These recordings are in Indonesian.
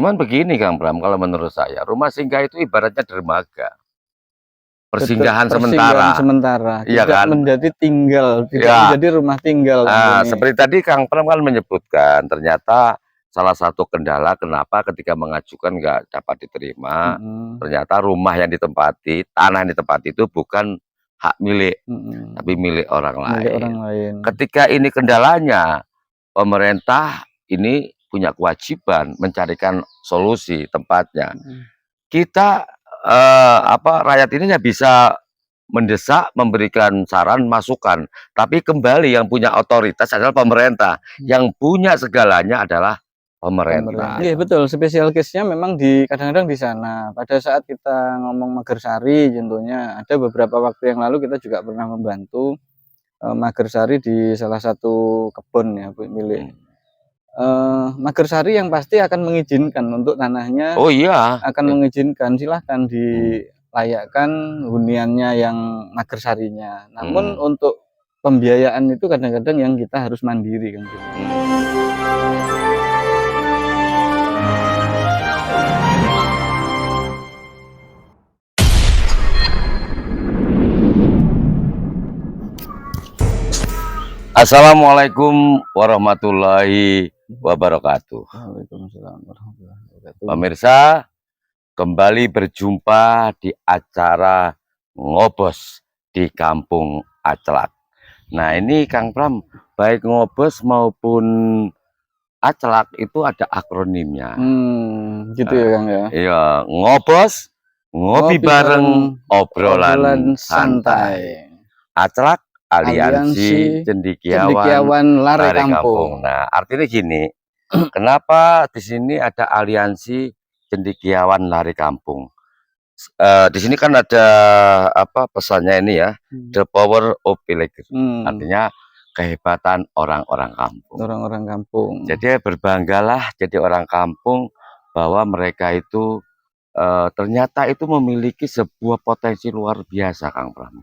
Cuman begini Kang Pram, kalau menurut saya, rumah singgah itu ibaratnya dermaga. Betul, Persinggahan persinggahan sementara, sementara, iya tidak kan? menjadi tinggal, tidak Ya, menjadi rumah tinggal tentunya. seperti tadi Kang Pram kan menyebutkan, ternyata salah satu kendala kenapa ketika mengajukan nggak dapat diterima, Mhm, ternyata rumah yang ditempati, tanah yang ditempati itu bukan hak milik, tapi mhm, milik orang milik orang lain. lain. Ketika ini kendalanya, pemerintah ini punya kewajiban mencarikan solusi tempatnya. Mhm, Kita, rakyat ini ya bisa mendesak, memberikan saran, masukan, tapi kembali yang punya otoritas adalah pemerintah, mhm. yang punya segalanya adalah Pemerintah, pemerintah. iya betul, spesial case-nya memang kadang-kadang di sana. Pada saat kita ngomong Magersari contohnya, ada beberapa waktu yang lalu kita juga pernah membantu, Magersari di salah satu kebun ya, milik, Mhm. Magersari yang pasti akan mengizinkan untuk tanahnya, Oh iya, akan mengizinkan, silahkan mhm, dilayakkan huniannya yang Magersarinya. Namun mhm, untuk pembiayaan itu kadang-kadang yang kita harus mandiri kan gitu. mhm. Assalamualaikum warahmatullahi wabarakatuh. Waalaikumsalam warahmatullahi wabarakatuh. Pemirsa, kembali berjumpa di acara Ngobos di Kampung Aclak. Nah, ini Kang Pram, baik Ngobos maupun Aclak itu ada akronimnya. Gitu ya, Kang, ya. Iya, Ngobos, ngopi Ngopi bareng, bareng, obrolan obrolan santai. santai. Aclak, aliansi Aliansi cendekiawan Cendekiawan Lare lari Kampung. kampung. Nah, artinya gini, kenapa di sini ada aliansi cendekiawan lari kampung? Di sini kan ada pesannya ini ya, Hmm. the power of village. Hmm, Artinya kehebatan orang-orang kampung. orang-orang kampung. Jadi berbanggalah jadi orang kampung bahwa mereka itu ternyata itu memiliki sebuah potensi luar biasa, Kang Pram.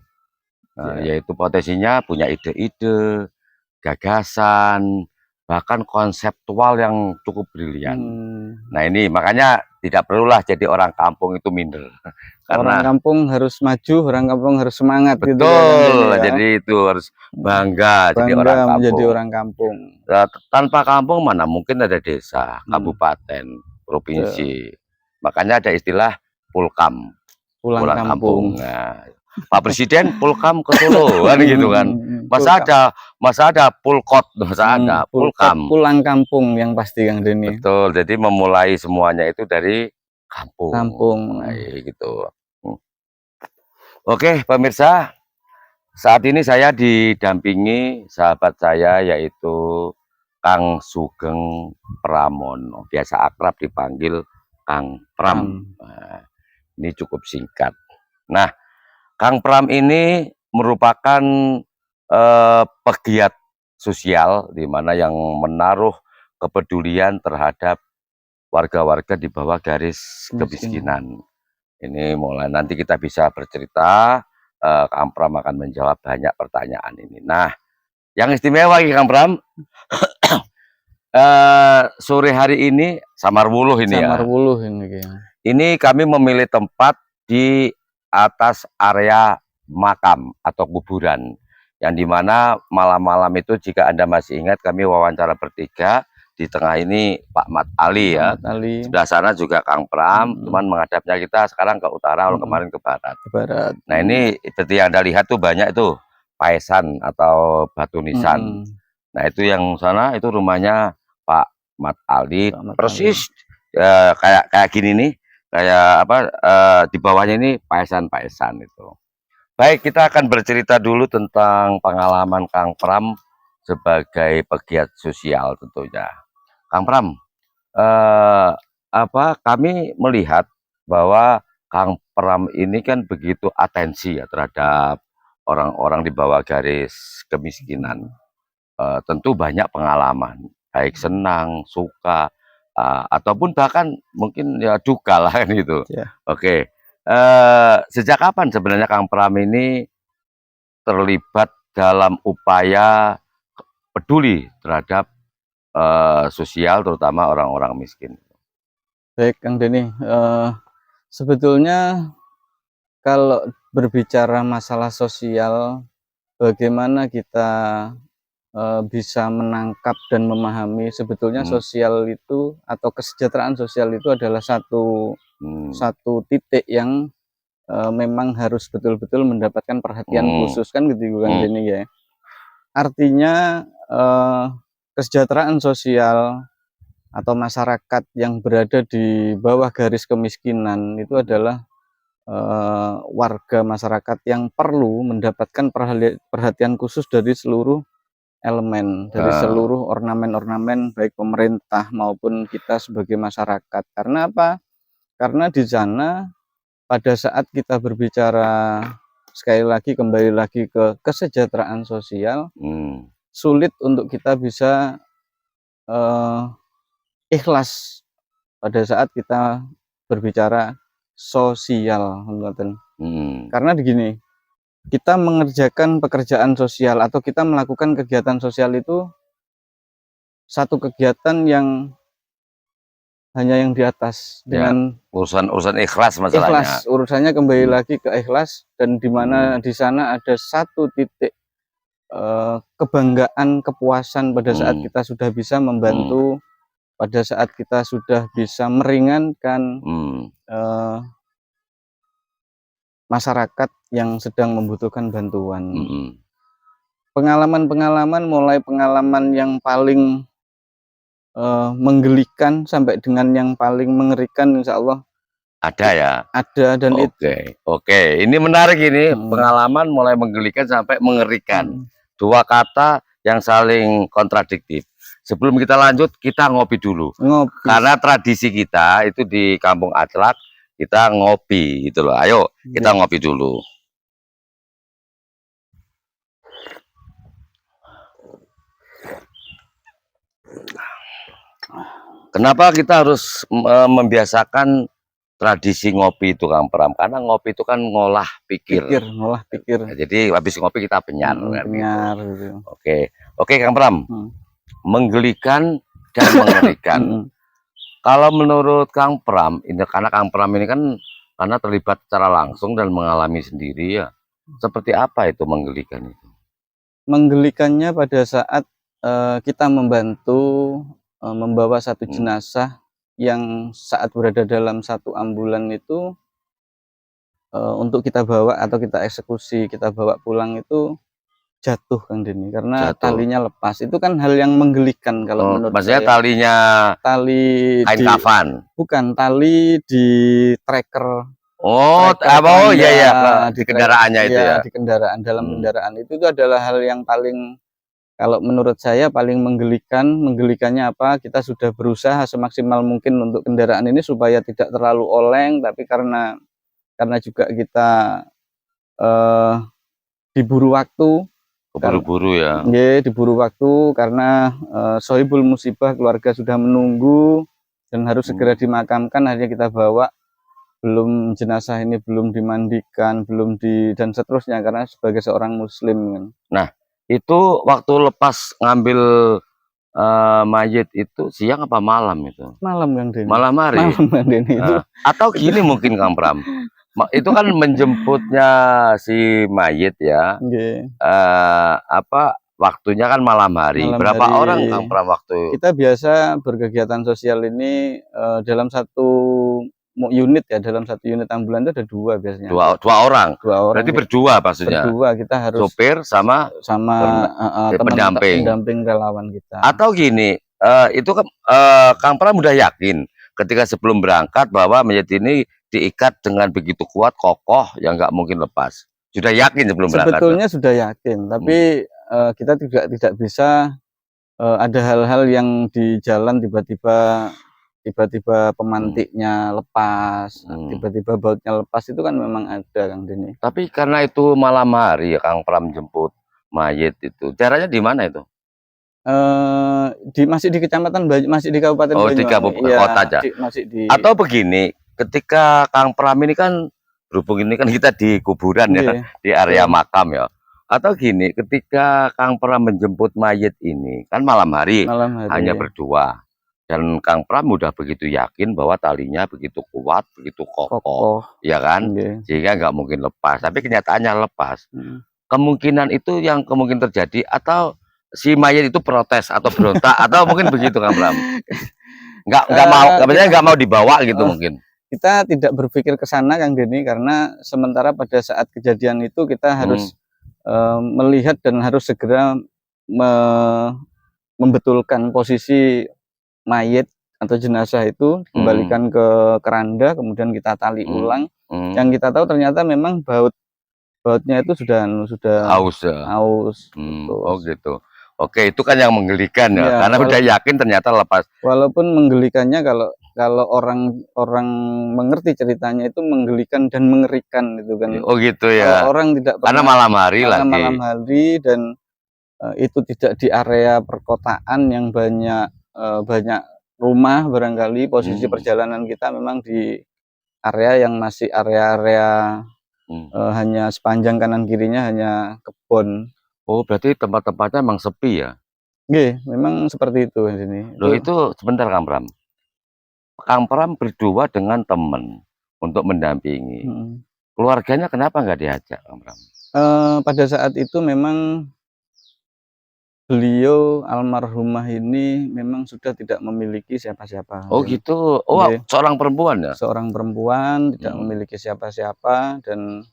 Ya. Yaitu potensinya punya ide-ide, gagasan, bahkan konseptual yang cukup brilian. Hmm, Nah ini makanya tidak perlulah jadi orang kampung itu minder, orang karena kampung harus maju, orang kampung harus semangat gitu ya, Kang Deni betul, ya. jadi itu harus Hmm, bangga jadi bangga orang menjadi kampung. orang kampung. Tanpa kampung mana mungkin ada desa, Hmm, kabupaten, betul. provinsi. Makanya ada istilah pulkam, Pulang pulang kampung. kampung. Nah, Pak Presiden pulkam ke Solo kan gitu kan. Masa Pulkam. ada masa ada pulkot, masa ada Pulkot pulkam. pulang kampung yang pasti Kang Deni. Betul, jadi memulai semuanya itu dari kampung. Kampung. Baik gitu. Hmm. Oke, pemirsa, saat ini saya didampingi sahabat saya yaitu Kang Sugeng Pramono, biasa akrab dipanggil Kang Pram. Pram. Nah, ini cukup singkat. Nah, Kang Pram ini merupakan pegiat sosial di mana yang menaruh kepedulian terhadap warga-warga di bawah garis Kemiskinan. kemiskinan. Ini mulai nanti kita bisa bercerita, Kang Pram akan menjawab banyak pertanyaan ini. Nah, yang istimewa ini Kang Pram, sore hari ini Samarwuluh ini ya. Samarwuluh ini kayaknya. Ini kami memilih tempat di atas area makam atau kuburan. Yang dimana malam-malam itu jika Anda masih ingat kami wawancara bertiga. Di tengah ini Pak Mat Ali ya. Muhammad Ali. Sebelah sana juga Kang Pram, cuman menghadapnya kita sekarang ke utara, kalau kemarin ke barat. Ke barat. Nah ini seperti yang Anda lihat tuh banyak itu paesan atau batu nisan. Nah itu yang sana itu rumahnya Pak Mat Ali, Muhammad Ali. persis kayak kayak gini nih, kayak di bawahnya ini paesan-paesan itu. Baik, kita akan bercerita dulu tentang pengalaman Kang Pram sebagai pegiat sosial tentunya. Kang Pram, eh, kami melihat bahwa Kang Pram ini kan begitu atensi ya terhadap orang-orang di bawah garis kemiskinan. Tentu banyak pengalaman, baik senang, suka, ataupun bahkan mungkin ya duka lah kan gitu. Ya. Oke, sejak kapan sebenarnya Kang Pram ini terlibat dalam upaya peduli terhadap sosial terutama orang-orang miskin? Baik Kang Denny, sebetulnya kalau berbicara masalah sosial, bagaimana kita, bisa menangkap dan memahami sebetulnya Hmm, sosial itu atau kesejahteraan sosial itu adalah satu hmm, satu titik yang, memang harus betul-betul mendapatkan perhatian hmm, khusus kan gitu Kang hmm, Denny ya. Artinya, kesejahteraan sosial atau masyarakat yang berada di bawah garis kemiskinan itu adalah warga masyarakat yang perlu mendapatkan perhatian khusus dari seluruh elemen, dari ah, seluruh ornamen-ornamen baik pemerintah maupun kita sebagai masyarakat. Karena apa? Karena di sana pada saat kita berbicara sekali lagi kembali lagi ke kesejahteraan sosial, hmm, sulit untuk kita bisa eh, ikhlas pada saat kita berbicara sosial, ngoten. hmm. Karena begini, kita mengerjakan pekerjaan sosial atau kita melakukan kegiatan sosial itu satu kegiatan yang hanya yang di atas Ya, dengan urusan ikhlas masalahnya. ikhlas, urusannya kembali Hmm, lagi ke ikhlas dan di mana hmm, di sana ada satu titik, kebanggaan, kepuasan pada saat hmm, kita sudah bisa hmm, membantu, pada saat kita sudah bisa meringankan, hmm, eee, masyarakat yang sedang membutuhkan bantuan. hmm. Pengalaman-pengalaman mulai pengalaman yang paling menggelikan sampai dengan yang paling mengerikan insya Allah Ada ya. ada dan Oke, oke. Ini menarik ini, mhm, pengalaman mulai menggelikan sampai mengerikan. mhm, Dua kata yang saling kontradiktif. Sebelum kita lanjut, kita ngopi dulu. ngopi, Karena tradisi kita itu di Kampung Aclak, kita ngopi gitu loh. Ayo, kita nggih, ngopi dulu. Kenapa kita harus membiasakan tradisi ngopi itu, Kang Pram? Karena ngopi itu kan ngolah pikir. ngolah pikir, Ya, jadi habis ngopi kita benyar mhm, kan gitu. benyar gitu, Oke, oke Kang Pram. mhm, Menggelikan dan mengerikan. mhm. Kalau menurut Kang Pram, ini karena Kang Pram ini kan karena terlibat secara langsung dan mengalami sendiri ya. Seperti apa itu menggelikan itu? Menggelikannya pada saat, kita membantu, membawa satu Hmm. jenazah yang saat berada dalam satu ambulan itu, untuk kita bawa atau kita eksekusi, kita bawa pulang itu jatuh Kang Denny, karena Jatuh. talinya lepas. Itu kan hal yang menggelikan kalau Oh, menurut maksudnya saya. talinya Tali kain di kafan. bukan, tali di tracker Oh, tracker apa? Oh iya keranda ya, di di kendaraannya itu ya. ya di kendaraan, dalam Hmm. kendaraan. Itu adalah hal yang paling kalau menurut saya paling menggelikan. Menggelikannya apa, kita sudah berusaha semaksimal mungkin untuk kendaraan ini supaya tidak terlalu oleng, tapi karena juga kita, eee, diburu waktu, Keburu-buru ya. nggih, diburu waktu karena, shoibul musibah, keluarga sudah menunggu dan harus segera Hmm. dimakamkan, akhirnya kita bawa, belum jenazah ini belum dimandikan, belum dan seterusnya karena sebagai seorang muslim kan. Nah, itu waktu lepas ngambil mayit itu siang apa malam itu? Malam Kang Denny, Malam hari. malam Kang Denny itu Atau itu gini mungkin Kang Pram, itu kan menjemputnya si mayit ya, nggih, apa, waktunya kan malam hari. malam Berapa hari. orang Kang Pram waktu Kita biasa berkegiatan sosial ini, dalam satu unit ya, dalam satu unit ambulan itu ada 2 biasanya, ada dua orang? 2 orang Berarti berdua maksudnya, berdua kita harus sopir sama sama teman pendamping? pendamping relawan kita. Atau gini, itu kan, Kang Pram udah yakin ketika sebelum berangkat bahwa mayit ini diikat dengan begitu kuat, kokoh, yang nggak mungkin lepas? Sudah yakin sebelum berangkat tuh? Sebetulnya sudah yakin, Hmm, tapi, kita juga tidak bisa, ada hal-hal yang di jalan tiba-tiba hmm, pemantiknya lepas, hmm. tiba-tiba bautnya lepas, itu kan memang ada Kang Denny. Tapi karena itu malam hari ya Kang Pram jemput mayit itu, daerahnya di mana itu? Masih di Kecamatan masih di Kabupaten Oh, di Banyuwangi, kota iya, aja? masih di Atau begini, ketika Kang Pram ini kan, berhubung ini kan kita di kuburan ya, nggih, di area betul, makam ya. Atau gini, ketika Kang Pram menjemput mayit ini, kan malam hari, malam hanya hari, berdua. dan Kang Pram udah begitu yakin bahwa talinya begitu kuat, begitu kokoh, Kokoh. ya kan? Nggih. Sehingga nggak mungkin lepas. Tapi kenyataannya lepas. Mhm. Kemungkinan itu yang kemungkinan terjadi atau si mayat itu protes atau berontak atau mungkin begitu Kang Pram? Nggak mau, Kita nggak mau dibawa gitu mungkin. kita tidak berpikir ke sana Kang Denny, karena sementara pada saat kejadian itu kita Hmm. harus melihat dan harus segera membetulkan posisi mayit atau jenazah itu, kembalikan ke keranda, kemudian kita tali ulang. Yang kita tahu ternyata memang bautnya itu sudah Haus ya. aus gitu. Oh gitu. Oke, itu kan yang menggelikan ya, Iya, karena udah yakin ternyata lepas. walaupun menggelikannya, kalau orang mengerti ceritanya itu menggelikan dan mengerikan gitu kan. Oh gitu Kalau ya. orang tidak Karena pernah, malam hari karena lagi. malam hari dan itu tidak di area perkotaan yang banyak rumah, barangkali posisi perjalanan kita memang di area yang masih area-area hanya sepanjang kanan kirinya hanya kebun. Oh, berarti tempat-tempatnya emang sepi ya? Nggih, memang seperti itu di sini. Loh itu sebentar Kang Pram. Kang Pram berdua dengan teman untuk mendampingi. Keluarganya kenapa nggak diajak Kang Pram? Pada saat itu memang beliau almarhumah ini memang sudah tidak memiliki siapa-siapa. Oh gitu. Oh, Nggih. seorang perempuan ya? Seorang perempuan, tidak memiliki siapa-siapa, dan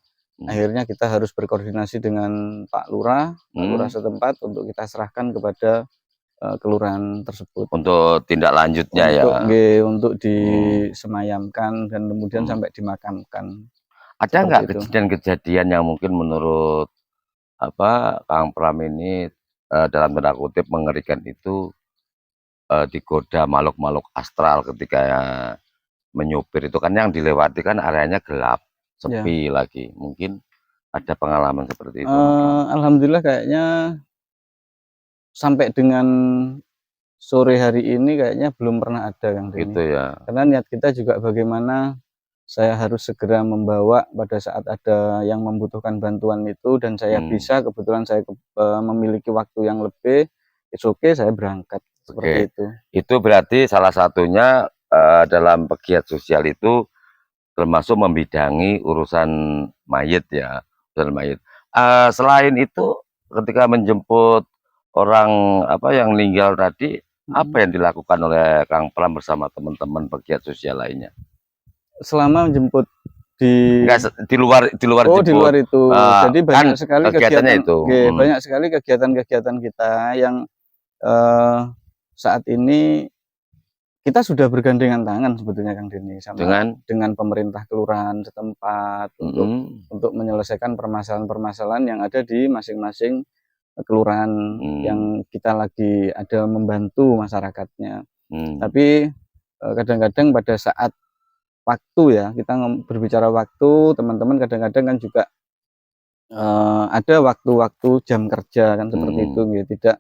akhirnya kita harus berkoordinasi dengan Pak Lurah setempat untuk kita serahkan kepada kelurahan tersebut. Untuk tindak lanjutnya ya. Untuk disemayamkan dan kemudian sampai dimakamkan. Ada nggak Seperti itu. kejadian-kejadian yang mungkin menurut Kang Pram ini dalam tanda kutip mengerikan itu digoda makhluk-makhluk astral ketika menyupir itu kan yang dilewati kan areanya gelap, sepi lagi. Mungkin ada pengalaman seperti itu. Alhamdulillah kayaknya sampai dengan sore hari ini kayaknya belum pernah ada Kang Denny. Gitu ya. Karena niat kita juga bagaimana saya harus segera membawa pada saat ada yang membutuhkan bantuan itu, dan saya bisa, kebetulan saya memiliki waktu yang lebih, it's okay, saya berangkat seperti itu. Itu berarti salah satunya dalam pegiat sosial itu termasuk membidangi urusan mayit ya, urusan mayit. Selain itu ketika menjemput orang yang meninggal tadi, apa yang dilakukan oleh Kang Pram bersama teman-teman pegiat sosial lainnya? Selama menjemput di luar di luar itu. Jadi banyak sekali kegiatannya itu. Banyak sekali kegiatan-kegiatan kita yang saat ini kita sudah bergandengan tangan sebetulnya Kang Denny sama dengan pemerintah kelurahan setempat untuk menyelesaikan permasalahan-permasalahan yang ada di masing-masing kelurahan yang kita lagi ada membantu masyarakatnya. Tapi kadang-kadang pada saat waktu ya, kita berbicara waktu, teman-teman kadang-kadang kan juga ada waktu-waktu jam kerja kan seperti itu gitu. Tidak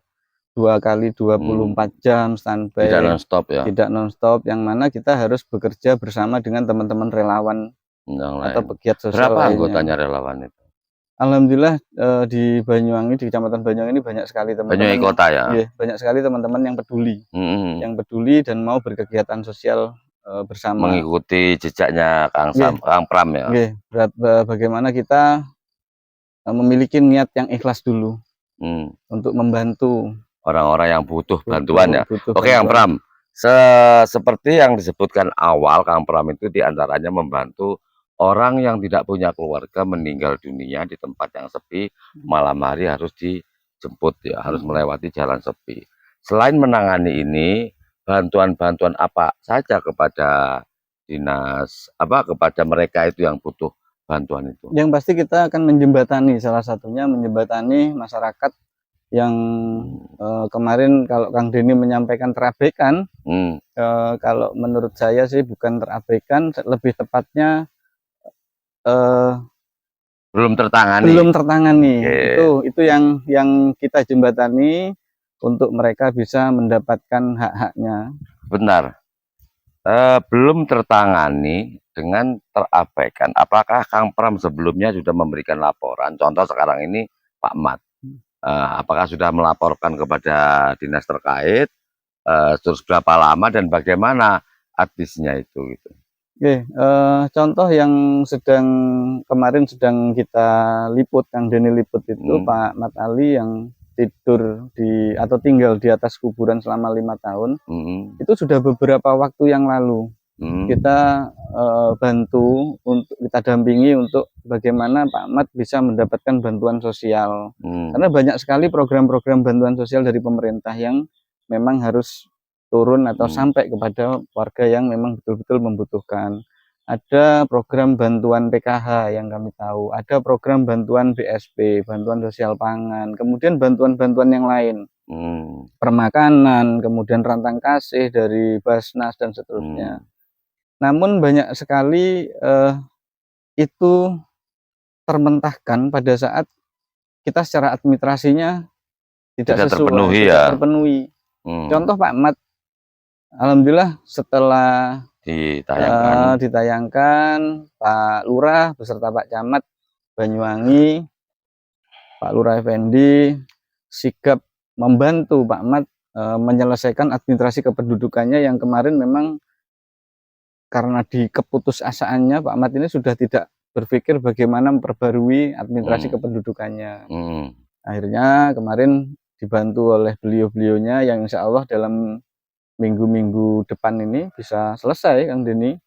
2 kali 24 jam standby, tidak nonstop ya, tidak nonstop, yang mana kita harus bekerja bersama dengan teman-teman relawan atau pegiat sosial berapa lainnya. anggotanya relawan itu? Alhamdulillah di Banyuwangi, di Kecamatan Banyuwangi ini banyak sekali teman-teman. Banyuwangi kota ya? Banyak sekali teman-teman yang peduli, yang peduli dan mau berkegiatan sosial bersama. Mengikuti jejaknya Kang Pram ya? Bagaimana kita memiliki niat yang ikhlas dulu untuk membantu orang-orang yang butuh bantuan ya. Oke Kang bantuan. Pram, seperti yang disebutkan awal, Kang Pram itu diantaranya membantu orang yang tidak punya keluarga meninggal dunia di tempat yang sepi, malam hari harus dijemput ya, harus melewati jalan sepi. Selain menangani ini, bantuan-bantuan apa saja kepada dinas, kepada mereka itu yang butuh bantuan itu? Yang pasti kita akan menjembatani, salah satunya menjembatani masyarakat yang kemarin kalau Kang Denny menyampaikan terabaikan, kalau menurut saya sih bukan terabaikan, lebih tepatnya belum tertangani. Itu yang kita jembatani untuk mereka bisa mendapatkan hak-haknya. Benar. Belum tertangani dengan terabaikan. Apakah Kang Pram sebelumnya sudah memberikan laporan? Contoh sekarang ini Pak Mat, apakah sudah melaporkan kepada dinas terkait terus berapa lama dan bagaimana artisnya itu gitu. Oke, contoh yang kemarin sedang kita liput, Kang Deni liput itu Pak Mat Ali yang tidur atau tinggal di atas kuburan selama 5 tahun. Itu sudah beberapa waktu yang lalu. Kita bantu untuk kita dampingi untuk bagaimana Pak Mat bisa mendapatkan bantuan sosial. Karena banyak sekali program-program bantuan sosial dari pemerintah yang memang harus turun atau sampai kepada warga yang memang betul-betul membutuhkan. Ada program bantuan PKH yang kami tahu, ada program bantuan BSP, bantuan sosial pangan, kemudian bantuan-bantuan yang lain, permakanan, kemudian rantang kasih dari Basnas dan seterusnya. Namun banyak sekali itu termentahkan pada saat kita secara administrasinya tidak sesuai, tidak terpenuhi. Contoh Pak Mat, alhamdulillah setelah ditayangkan Pak Lurah beserta Pak Camat Banyuwangi, Pak Lurah Effendi sigap membantu Pak Mat menyelesaikan administrasi kependudukannya yang kemarin memang karena di keputusasaannya Pak Mat ini sudah tidak berpikir bagaimana memperbarui administrasi kependudukannya. Akhirnya kemarin dibantu oleh beliau-beliaunya yang insya Allah dalam minggu-minggu depan ini bisa selesai, Kang Deni.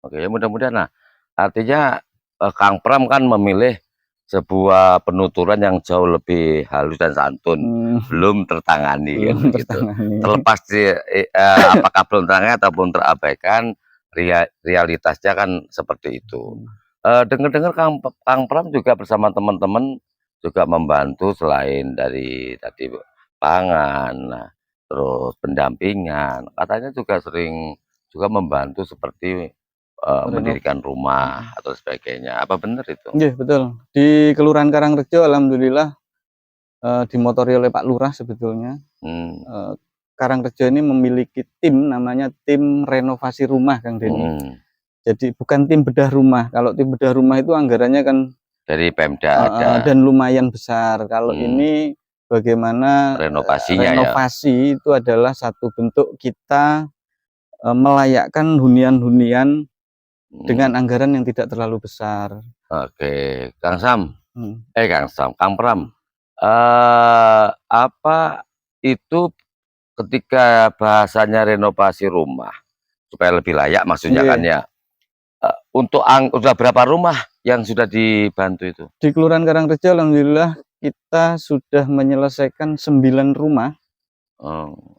Oke, mudah-mudahan. Nah, artinya Kang Pram kan memilih sebuah penuturan yang jauh lebih halus dan santun, belum tertangani, belum gitu. tertangani. Terlepas apakah belum tertangani ataupun terabaikan, realitasnya kan seperti itu. Dengar-dengar Kang Pram juga bersama teman-teman juga membantu selain dari tadi pangan, terus pendampingan, katanya juga sering juga membantu seperti mendirikan rumah atau sebagainya. Apa benar itu? Iya, betul. Di Kelurahan Karangrejo alhamdulillah dimotori oleh Pak Lurah sebetulnya. Karangrejo ini memiliki tim namanya tim renovasi rumah, Kang Deni. Jadi bukan tim bedah rumah. Kalau tim bedah rumah itu anggarannya kan dari Pemda ada dan lumayan besar. Kalau ini bagaimana renovasinya renovasi itu adalah satu bentuk kita melayakkan hunian-hunian dengan anggaran yang tidak terlalu besar. Oke, Kang Sam, Kang Pram, apa itu ketika bahasanya renovasi rumah supaya lebih layak maksudnya kan ya? Untuk udah berapa rumah yang sudah dibantu itu? Di Kelurahan Karangrejo alhamdulillah kita sudah menyelesaikan 9 rumah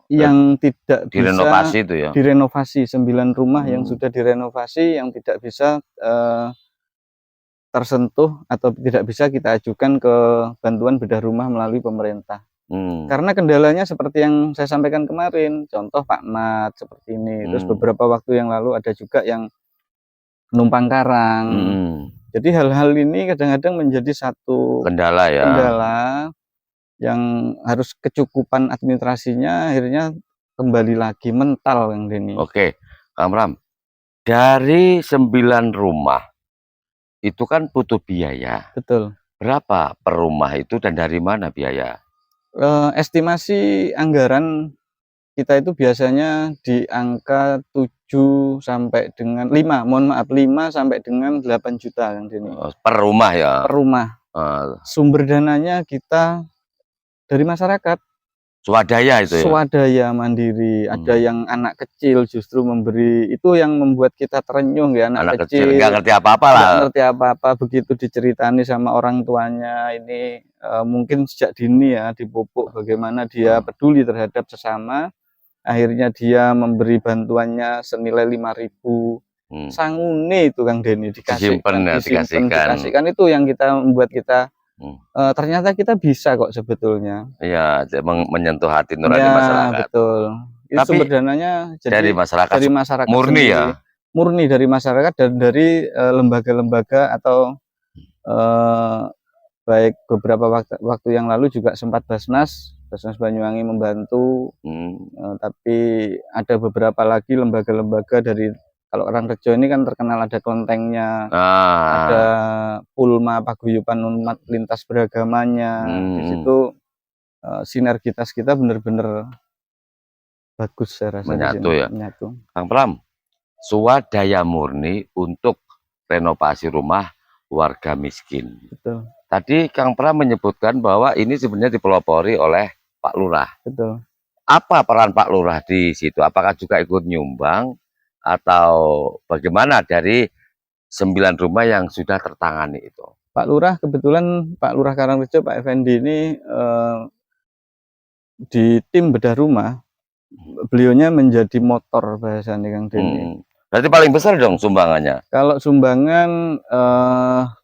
yang tidak direnovasi bisa itu ya? Direnovasi 9 rumah yang sudah direnovasi yang tidak bisa tersentuh atau tidak bisa kita ajukan ke bantuan bedah rumah melalui pemerintah. Karena kendalanya seperti yang saya sampaikan kemarin, contoh Pak Mat seperti ini. Terus beberapa waktu yang lalu ada juga yang numpang karang. Jadi hal-hal ini kadang-kadang menjadi satu kendala ya. Kendala yang harus kecukupan administrasinya akhirnya kembali lagi mental yang Deni. Oke, Kang Pram, dari 9 rumah itu kan butuh biaya. Betul. Berapa per rumah itu dan dari mana biaya? Estimasi anggaran kita itu biasanya di angka 7 sampai dengan 5 sampai dengan 8 juta yang Deni. Per rumah ya? Per rumah. Sumber dananya kita dari masyarakat. Swadaya itu ya? Swadaya mandiri. Ada yang anak kecil justru memberi, itu yang membuat kita terenyuh ya, anak kecil nggak ngerti apa-apa lah. Nggak ngerti apa-apa, begitu diceritani sama orang tuanya ini mungkin sejak dini ya dipupuk bagaimana dia peduli terhadap sesama. Akhirnya dia memberi bantuannya senilai 5.000. Sangune itu Kang Deni dikasihkan itu yang membuat kita ternyata kita bisa kok sebetulnya. Iya, menyentuh hati nurani masyarakat. Betul. Itu sumber dananya dari masyarakat sendiri. Murni ya? Murni dari masyarakat dan dari lembaga-lembaga atau baik beberapa waktu yang lalu juga sempat Basnas Banyuwangi membantu. Tapi ada beberapa lagi lembaga-lembaga dari, kalau Karangrejo ini kan terkenal ada kelentengnya, ada Pulma Paguyuban Umat lintas beragamanya. Di situ sinergitas kita benar-benar bagus saya rasa di menyatu sini, ya. menyatu. Kang Pram, swadaya murni untuk renovasi rumah warga miskin. Betul, Tadi Kang Pram menyebutkan bahwa ini sebenarnya dipelopori oleh Pak Lurah. betul. Apa peran Pak Lurah di situ? Apakah juga ikut nyumbang atau bagaimana dari 9 rumah yang sudah tertangani itu? Pak Lurah, kebetulan Pak Lurah Karangrejo, Pak Effendi ini di tim bedah rumah, beliaunya menjadi motor bahasanya Kang Deni. Berarti paling besar dong sumbangannya? Kalau sumbangan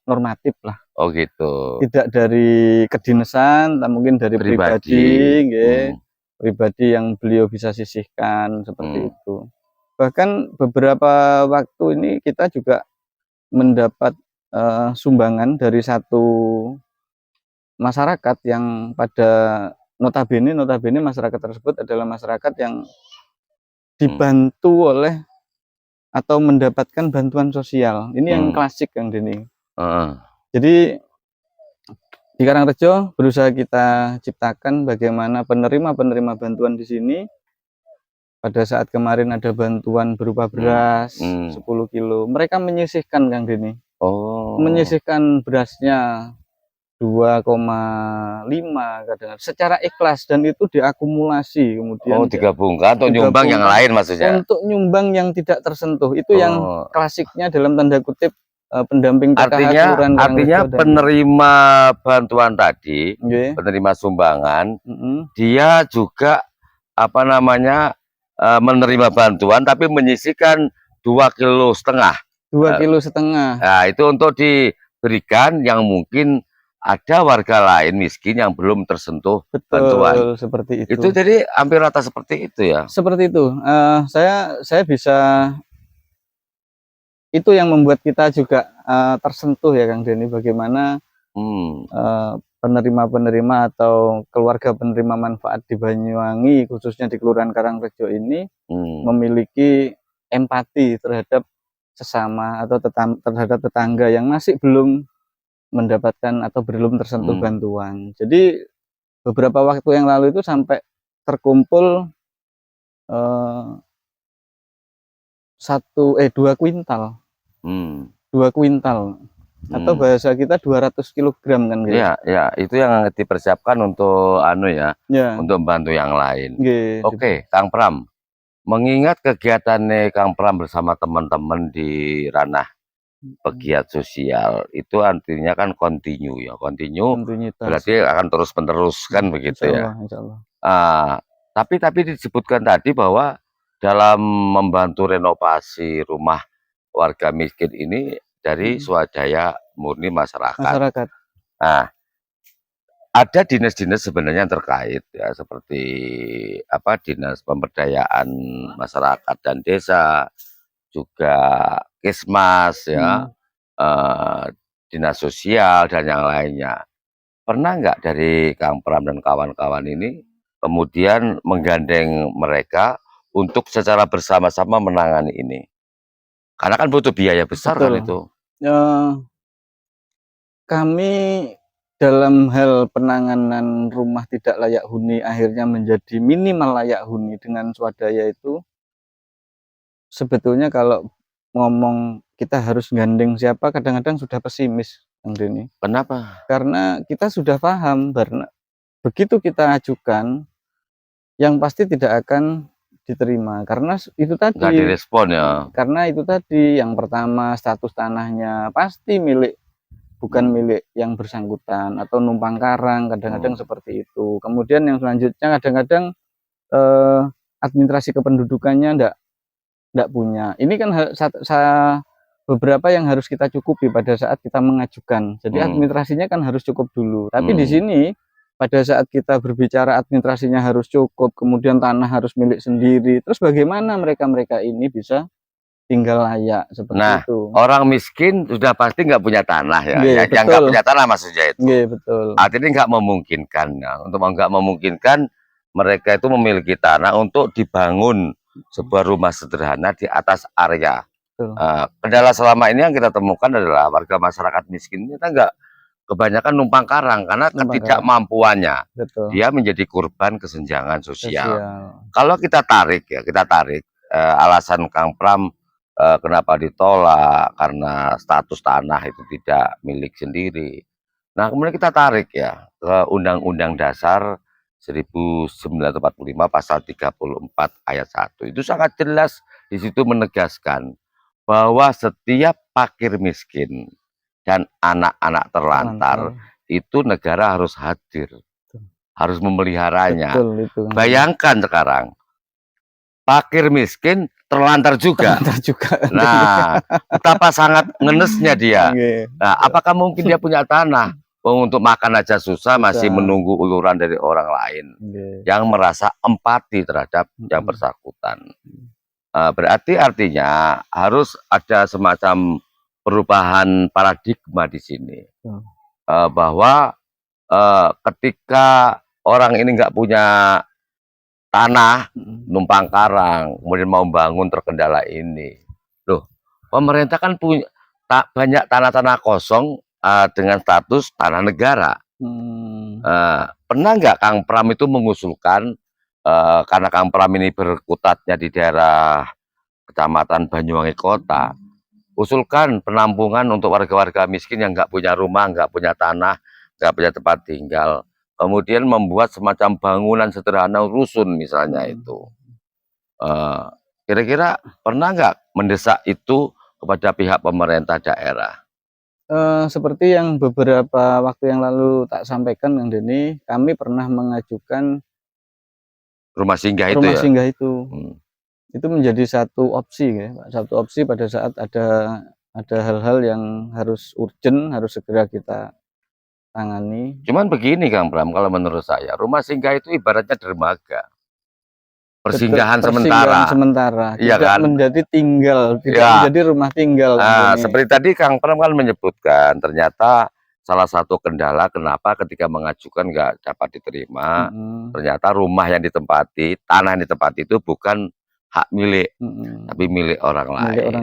normatif lah, Oh gitu. tidak dari kedinasan, mungkin dari pribadi, nggih. Pribadi yang beliau bisa sisihkan seperti itu. Bahkan beberapa waktu ini kita juga mendapat sumbangan dari satu masyarakat yang pada notabene masyarakat tersebut adalah masyarakat yang dibantu oleh atau mendapatkan bantuan sosial. Ini yang klasik Kang Deni. Jadi di Karangrejo berusaha kita ciptakan bagaimana penerima bantuan di sini. Pada saat kemarin ada bantuan berupa beras 10 kilo. Mereka menyisihkan Kang Deni. Menyisihkan berasnya 2,5 kadang secara ikhlas, dan itu diakumulasi kemudian digabungkan untuk nyumbang yang lain maksudnya. Untuk nyumbang yang tidak tersentuh. Itu yang klasiknya dalam tanda kutip pendamping PKH Kelurahan Artinya penerima bantuan tadi, penerima sumbangan, dia juga apa namanya menerima bantuan tapi menyisihkan 2,5 kilo. 2,5 kilo. Nah, itu untuk diberikan yang mungkin ada warga lain miskin yang belum tersentuh bantuan. Seperti itu. Itu jadi hampir rata seperti itu ya. Seperti itu. Saya bisa, itu yang membuat kita juga tersentuh ya Kang Deni, bagaimana penerima-penerima atau keluarga penerima manfaat di Banyuwangi, khususnya di Kelurahan Karangrejo ini memiliki empati terhadap sesama atau terhadap tetangga yang masih belum mendapatkan atau belum tersentuh bantuan. Jadi beberapa waktu yang lalu itu sampai terkumpul 2 kuintal. 2 kuintal. Atau bahasa kita 200 kilogram kan gitu. Iya, itu yang dipersiapkan untuk untuk membantu yang lain. Oke, Kang Pram. Mengingat kegiatan Kang Pram bersama teman-teman di ranah pegiat sosial itu artinya kan kontinu ya, berarti akan terus meneruskan begitu ya. Tapi disebutkan tadi bahwa dalam membantu renovasi rumah warga miskin ini dari swadaya murni masyarakat. Nah, ada dinas-dinas sebenarnya yang terkait ya, seperti dinas pemberdayaan masyarakat dan desa, juga Kesmas ya, dinas sosial dan yang lainnya. Pernah nggak dari Kang Pram dan kawan-kawan ini kemudian menggandeng mereka untuk secara bersama-sama menangani ini? Karena kan butuh biaya besar kan itu. Kami dalam hal penanganan rumah tidak layak huni akhirnya menjadi minimal layak huni dengan swadaya itu, sebetulnya kalau ngomong kita harus gandeng siapa, kadang-kadang sudah pesimis Kang Deni. Kenapa? Karena kita sudah paham karena begitu kita ajukan yang pasti tidak akan diterima, karena itu tadi nggak direspon ya. Karena itu tadi, yang pertama status tanahnya pasti bukan milik yang bersangkutan atau numpang karang, kadang-kadang seperti itu. Kemudian yang selanjutnya kadang-kadang administrasi kependudukannya enggak punya. Ini kan beberapa yang harus kita cukupi pada saat kita mengajukan. Jadi administrasinya kan harus cukup dulu. Tapi di sini pada saat kita berbicara administrasinya harus cukup, kemudian tanah harus milik sendiri. Terus bagaimana mereka ini bisa tinggal layak seperti itu? Orang miskin sudah pasti nggak punya tanah ya. Yang nggak punya tanah maksudnya itu. Betul. Artinya nggak memungkinkan ya. Untuk nggak memungkinkan mereka itu memiliki tanah untuk dibangun sebuah rumah sederhana di atas area. Kendala selama ini yang kita temukan adalah warga masyarakat miskin kita kebanyakan numpang karang karena numpang karang. ketidakmampuannya. Betul. Dia menjadi korban kesenjangan sosial. Sosial. Kalau kita tarik alasan Kang Pram kenapa ditolak karena status tanah itu tidak milik sendiri. Nah, kemudian kita tarik ya ke Undang-Undang Dasar 1945 pasal 34 ayat 1. Itu sangat jelas di situ menegaskan bahwa setiap fakir miskin dan anak-anak terlantar itu negara harus hadir, harus memeliharanya. Betul, itu. Bayangkan sekarang fakir miskin terlantar juga. Nah, betapa sangat ngenesnya dia. Nah, apakah mungkin dia punya tanah? Untuk makan aja susah, masih menunggu uluran dari orang lain yang merasa empati terhadap yang bersangkutan. Berarti artinya harus ada semacam perubahan paradigma di sini, bahwa ketika orang ini nggak punya tanah, numpang karang, kemudian mau bangun terkendala ini. Loh, pemerintah kan punya banyak tanah-tanah kosong dengan status tanah negara. Pernah nggak Kang Pram itu mengusulkan, karena Kang Pram ini berkutatnya di daerah Kecamatan Banyuwangi Kota, usulkan penampungan untuk warga-warga miskin yang nggak punya rumah, nggak punya tanah, nggak punya tempat tinggal. Kemudian membuat semacam bangunan sederhana rusun misalnya itu. Kira-kira pernah nggak mendesak itu kepada pihak pemerintah daerah? Seperti yang beberapa waktu yang lalu tak sampaikan, Kang Denny, kami pernah mengajukan rumah singgah itu. Itu menjadi satu opsi ya, satu opsi pada saat ada hal-hal yang harus urgent, harus segera kita tangani. Cuman begini Kang Pram, kalau menurut saya rumah singgah itu ibaratnya dermaga. Persinggahan sementara, tidak kan? Menjadi tinggal, tidak menjadi rumah tinggal. Seperti tadi Kang Pram kan menyebutkan, ternyata salah satu kendala kenapa ketika mengajukan nggak dapat diterima, ternyata rumah yang ditempati, tanah yang ditempati itu bukan hak milik, tapi milik orang lain.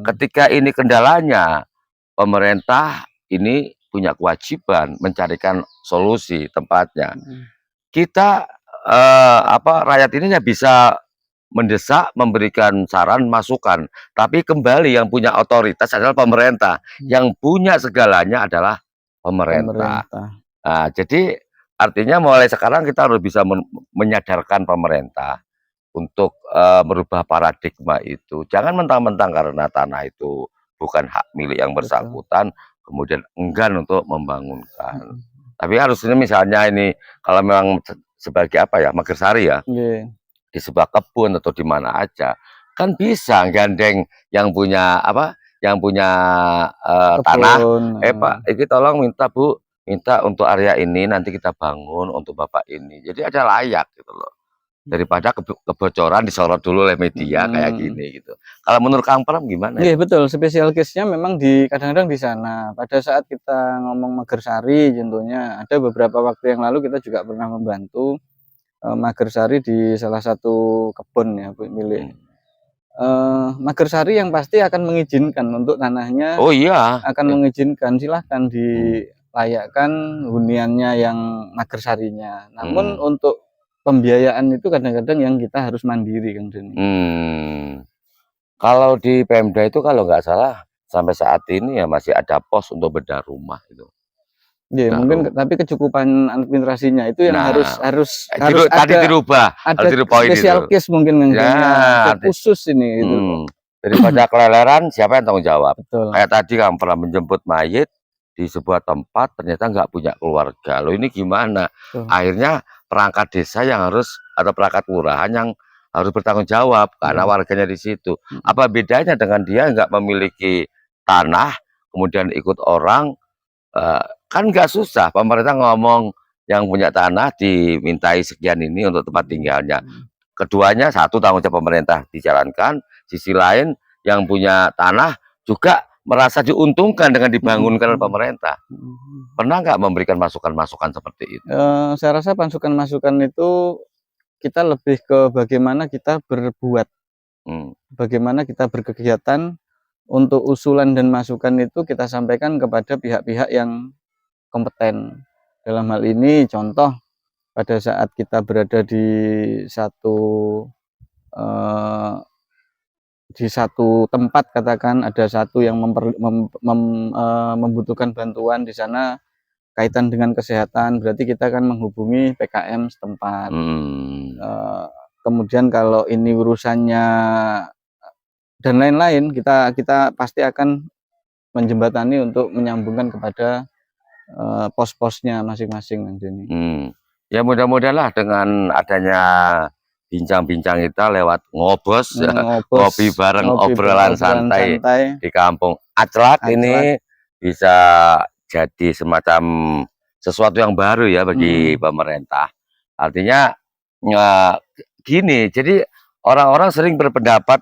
Ketika ini kendalanya, pemerintah ini punya kewajiban mencarikan solusi tempatnya. Kita rakyat ini ya bisa mendesak, memberikan saran, masukan, tapi kembali yang punya otoritas adalah pemerintah, yang punya segalanya adalah pemerintah. Nah, jadi artinya mulai sekarang kita harus bisa menyadarkan pemerintah untuk merubah paradigma itu. Jangan mentang-mentang karena tanah itu bukan hak milik yang bersangkutan, kemudian enggan untuk membangunkan. Tapi harusnya misalnya ini kalau memang sebagai Magersari ya, di sebuah kebun atau di mana aja, kan bisa gandeng yang punya tanah, Pak, ini tolong minta Bu, minta untuk area ini nanti kita bangun untuk Bapak ini. Jadi ada layak gitu loh. Daripada kebocoran disorot dulu oleh media kayak gini gitu. Kalau menurut Kang Pram gimana? Iya betul, spesial case-nya memang kadang-kadang di sana. Pada saat kita ngomong Magersari contohnya, ada beberapa waktu yang lalu kita juga pernah membantu Magersari di salah satu kebun ya milik Magersari, yang pasti akan mengizinkan untuk tanahnya. Oh iya, akan mengizinkan, silahkan dilayakkan huniannya yang Magersarinya. Namun untuk pembiayaan itu kadang-kadang yang kita harus mandiri, Kang Denny. Kalau di Pemda itu kalau nggak salah sampai saat ini ya masih ada pos untuk bedah rumah itu. Ya, mungkin tapi kecukupan administrasinya itu yang harus tadi dirubah. Ada spesial case mungkin yang khusus ini itu. Daripada keleleran, siapa yang tanggung jawab? Betul. Kayak tadi Kang pernah menjemput mayit di sebuah tempat ternyata nggak punya keluarga. Loh ini gimana? Akhirnya perangkat desa yang harus atau perangkat kelurahan yang harus bertanggung jawab karena warganya di situ. Apa bedanya dengan dia nggak memiliki tanah, kemudian ikut orang? Kan nggak susah, pemerintah ngomong yang punya tanah dimintai sekian ini untuk tempat tinggalnya. Keduanya satu tanggung jawab pemerintah dijalankan, sisi lain yang punya tanah juga merasa diuntungkan dengan dibangunkan oleh pemerintah. Pernah nggak memberikan masukan-masukan seperti itu? Saya rasa masukan-masukan itu kita lebih ke bagaimana kita berbuat, bagaimana kita berkegiatan. Untuk usulan dan masukan itu kita sampaikan kepada pihak-pihak yang kompeten. Dalam hal ini contoh pada saat kita berada eh, di satu tempat, katakan ada satu yang membutuhkan bantuan di sana kaitan dengan kesehatan, berarti kita akan menghubungi PKM setempat. Kemudian kalau ini urusannya dan lain-lain, kita pasti akan menjembatani untuk menyambungkan kepada pos-posnya masing-masing, Bang Denny. Ya mudah-mudahanlah dengan adanya bincang-bincang kita lewat ngobos, ngopi bareng, obrolan santai di kampung Aclak ini bisa jadi semacam sesuatu yang baru ya bagi pemerintah. Artinya gini, jadi orang-orang sering berpendapat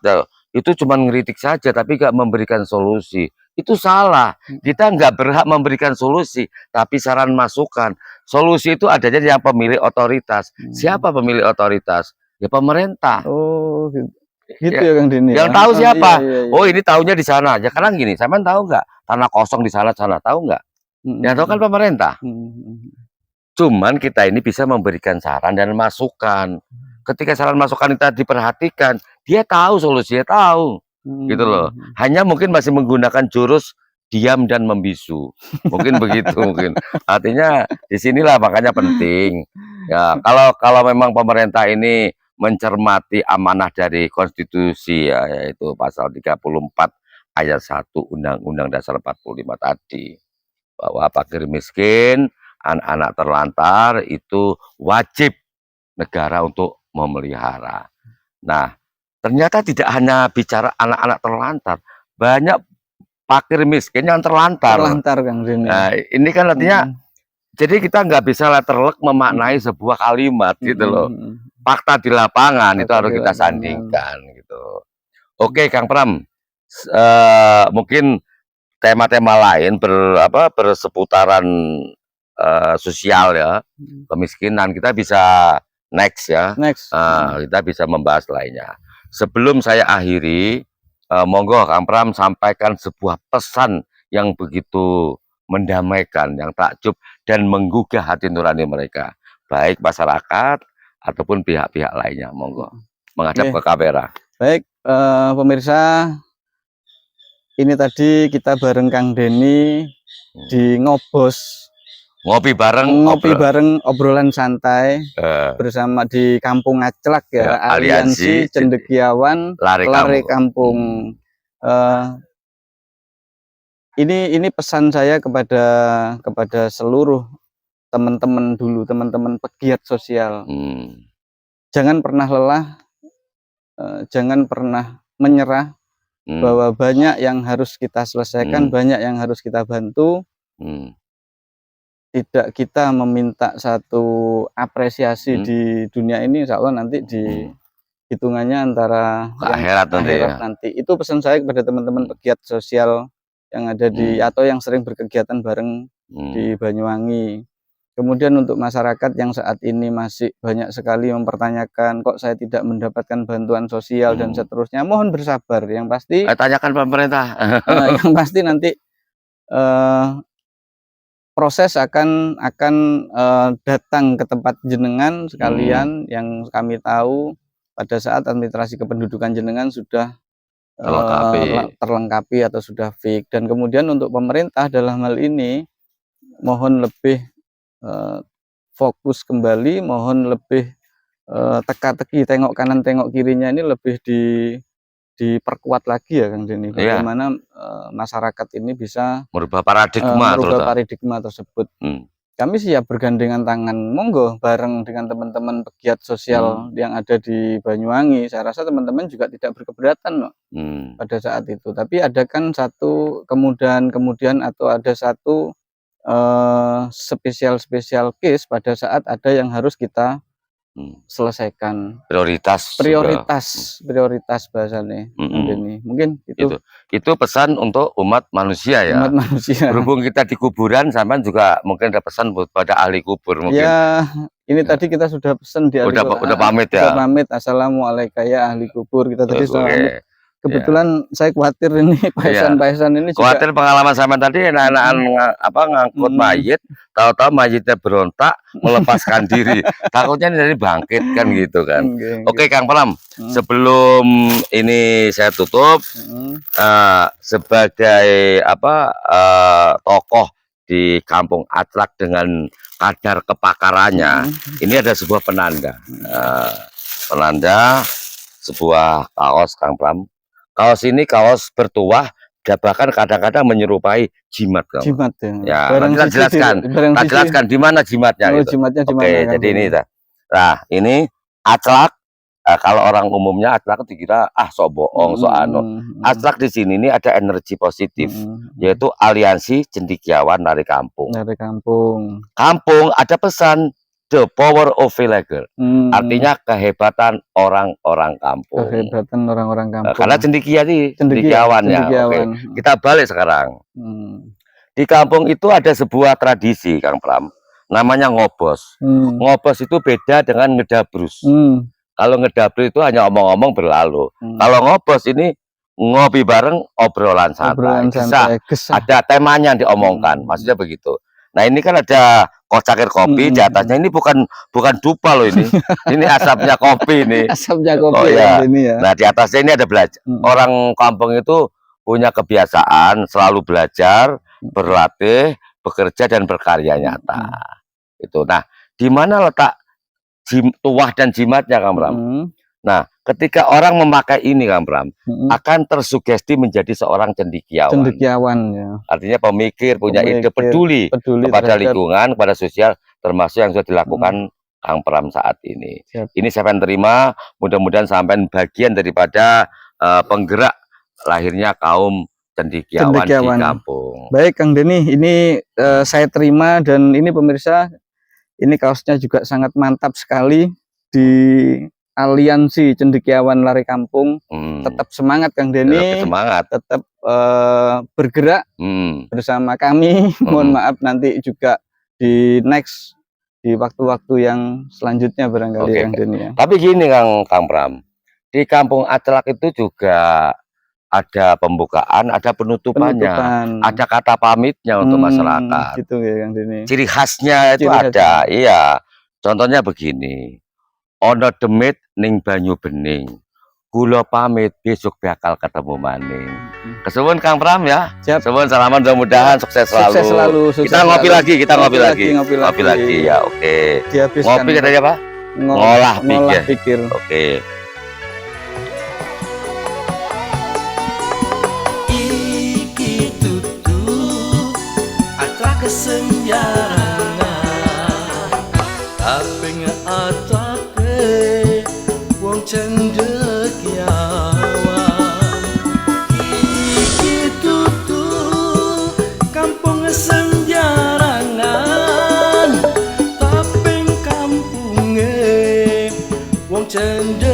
itu cuma ngeritik saja tapi nggak memberikan solusi. Itu salah. Kita nggak berhak memberikan solusi, tapi saran masukan. Solusi itu adanya yang pemilik otoritas. Siapa pemilik otoritas? Ya pemerintah. Oh, gitu ya Kang Denny. Yang tahu siapa? Iya. Oh ini tahunya di sana. Ya karena gini, sampean tahu nggak? Tanah kosong di sana tahu nggak? Yang tahu kan pemerintah. Cuman kita ini bisa memberikan saran dan masukan. Ketika saran masukan kita diperhatikan, dia tahu solusinya, tahu. Gitu loh. Hanya mungkin masih menggunakan jurus diam dan membisu. Mungkin begitu mungkin. Artinya disinilah makanya penting. Ya, kalau memang pemerintah ini mencermati amanah dari konstitusi ya, yaitu pasal 34 ayat 1 Undang-Undang Dasar 45 tadi, bahwa fakir miskin, anak-anak terlantar itu wajib negara untuk memelihara. Nah, ternyata tidak hanya bicara anak-anak terlantar, banyak fakir miskin yang terlantar. Terlantar Kang Denny. Nah, ini kan artinya jadi kita nggak bisa letterlek memaknai sebuah kalimat gitu loh. Fakta di lapangan itu harus kita sandingkan gitu. Oke, Kang Pram, mungkin tema-tema lain berseputaran sosial ya, kemiskinan kita bisa next ya. Kita bisa membahas lainnya. Sebelum saya akhiri, monggo Kang Pram sampaikan sebuah pesan yang begitu mendamaikan, yang takjub dan menggugah hati nurani mereka, baik masyarakat ataupun pihak-pihak lainnya. Monggo menghadap ke kamera. Baik, pemirsa, ini tadi kita bareng Kang Denny di ngobos, ngopi bareng obrolan santai bersama di Kampung Aclak ya, Aliansi Cendekiawan Lare Kampung. Ini pesan saya kepada seluruh teman-teman dulu, teman-teman pegiat sosial. Jangan pernah lelah, jangan pernah menyerah, bahwa banyak yang harus kita selesaikan, banyak yang harus kita bantu. Tidak kita meminta satu apresiasi di dunia ini, insya Allah nanti di hitungannya antara akhirat nanti. Itu pesan saya kepada teman-teman pegiat sosial yang ada di atau yang sering berkegiatan bareng di Banyuwangi. Kemudian untuk masyarakat yang saat ini masih banyak sekali mempertanyakan, kok saya tidak mendapatkan bantuan sosial dan seterusnya, mohon bersabar. Yang pasti tanyakan pemerintah. Yang pasti nanti proses akan datang ke tempat jenengan sekalian. Yang kami tahu pada saat administrasi kependudukan jenengan sudah terlengkapi atau sudah fix. Dan kemudian untuk pemerintah dalam hal ini mohon lebih fokus kembali, mohon lebih teka-teki, tengok kanan tengok kirinya ini lebih diperkuat lagi ya Kang Denny, bagaimana masyarakat ini bisa merubah paradigma tersebut. Kami siap bergandengan tangan, monggo bareng dengan teman-teman pegiat sosial yang ada di Banyuwangi. Saya rasa teman-teman juga tidak berkeberatan pada saat itu. Tapi ada kan satu kemudian atau ada satu spesial case pada saat ada yang harus kita selesaikan, prioritas bahasanya. Mungkin itu pesan untuk umat manusia ya, berhubung kita di kuburan, sampean juga mungkin ada pesan pada ahli kubur mungkin ya. Ini tadi kita sudah pesan di udah pamit ya, pamit, assalamualaikum ya ahli kubur, kita tadi sudah pamit. kebetulan saya khawatir ini paesan-paesan ini juga Khawatir pengalaman sampean tadi enak-enakan ngangkut mayit, tahu-tahu mayitnya berontak melepaskan diri. Takutnya ini dari bangkit kan gitu kan. Oke Kang Pram, sebelum ini saya tutup sebagai tokoh di Kampung Aclak dengan kadar kepakarannya, ini ada sebuah penanda. Penanda sebuah kaos Kang Pram. Kaos ini kaos bertuah, bahkan kadang-kadang menyerupai jimat. Jimat ya. Nanti kita jelaskan di mana jimatnya. Gitu. Jimatnya Oke, jadi ini. Nah, ini Aclak. Kalau orang umumnya Aclak dikira sok bohong, sok anu. Aclak di sini ini ada energi positif, yaitu aliansi cendekiawan dari kampung. Dari kampung. Kampung ada pesan. The power of villager, artinya kehebatan orang-orang kampung. Kehebatan orang-orang kampung. Karena cendekiawannya. Oke. Kita balik sekarang. Di kampung itu ada sebuah tradisi, Kang Pram, namanya ngobos. Ngobos itu beda dengan ngedabrus. Kalau ngedabrus itu hanya omong-omong berlalu. Kalau ngobos ini ngopi bareng, obrolan santai. Ada temanya yang diomongkan, maksudnya begitu. Nah ini kan ada cangkir kopi di atasnya, ini bukan dupa loh ini. Ini asapnya kopi ini. Asapnya kopi ini ya. Nah di atasnya ini ada belajar. Orang kampung itu punya kebiasaan selalu belajar, berlatih, bekerja dan berkarya nyata. Itu. Nah di mana letak tuah dan jimatnya Kang Pram? Nah, ketika orang memakai ini Kang Pram, akan tersugesti menjadi seorang cendekiawan. Cendekiawan ya. Artinya pemikir, punya ide, peduli kepada lingkungan, kepada sosial, termasuk yang sudah dilakukan Kang Pram saat ini. Ini saya terima, mudah-mudahan sampai bagian daripada penggerak lahirnya kaum cendekiawan di kampung. Baik Kang Denny, ini saya terima, dan ini pemirsa, ini kaosnya juga sangat mantap sekali. Di aliansi cendekiawan lari kampung, tetap semangat Kang Denny, tetap bergerak bersama kami. Mohon maaf nanti juga di next, di waktu-waktu yang selanjutnya barangkali Kang Denny ya. Tapi gini Kang Pram, di Kampung Aclak itu juga ada pembukaan, ada penutupannya, ada kata pamitnya untuk masyarakat. Gitu ya Kang Denny. Ciri khasnya itu ada, iya. Contohnya begini. Ono demit ning banyu bening, kula pamit besok bakal ketemu maning. Kesuwun Kang Pram ya. Kesuwun, salaman, mudah-mudahan sukses selalu. Sukses selalu. Kita ngopi lagi, ngopi lagi ya. Oke. Ngopi katanya apa? Ngolah pikir. Oke. Iki tutu Aclak kesenjarangan, tapi ngeaclak wong cendekiawan. Iki tutu kampung senjarangan, tapi kampunge wong cendekiawan.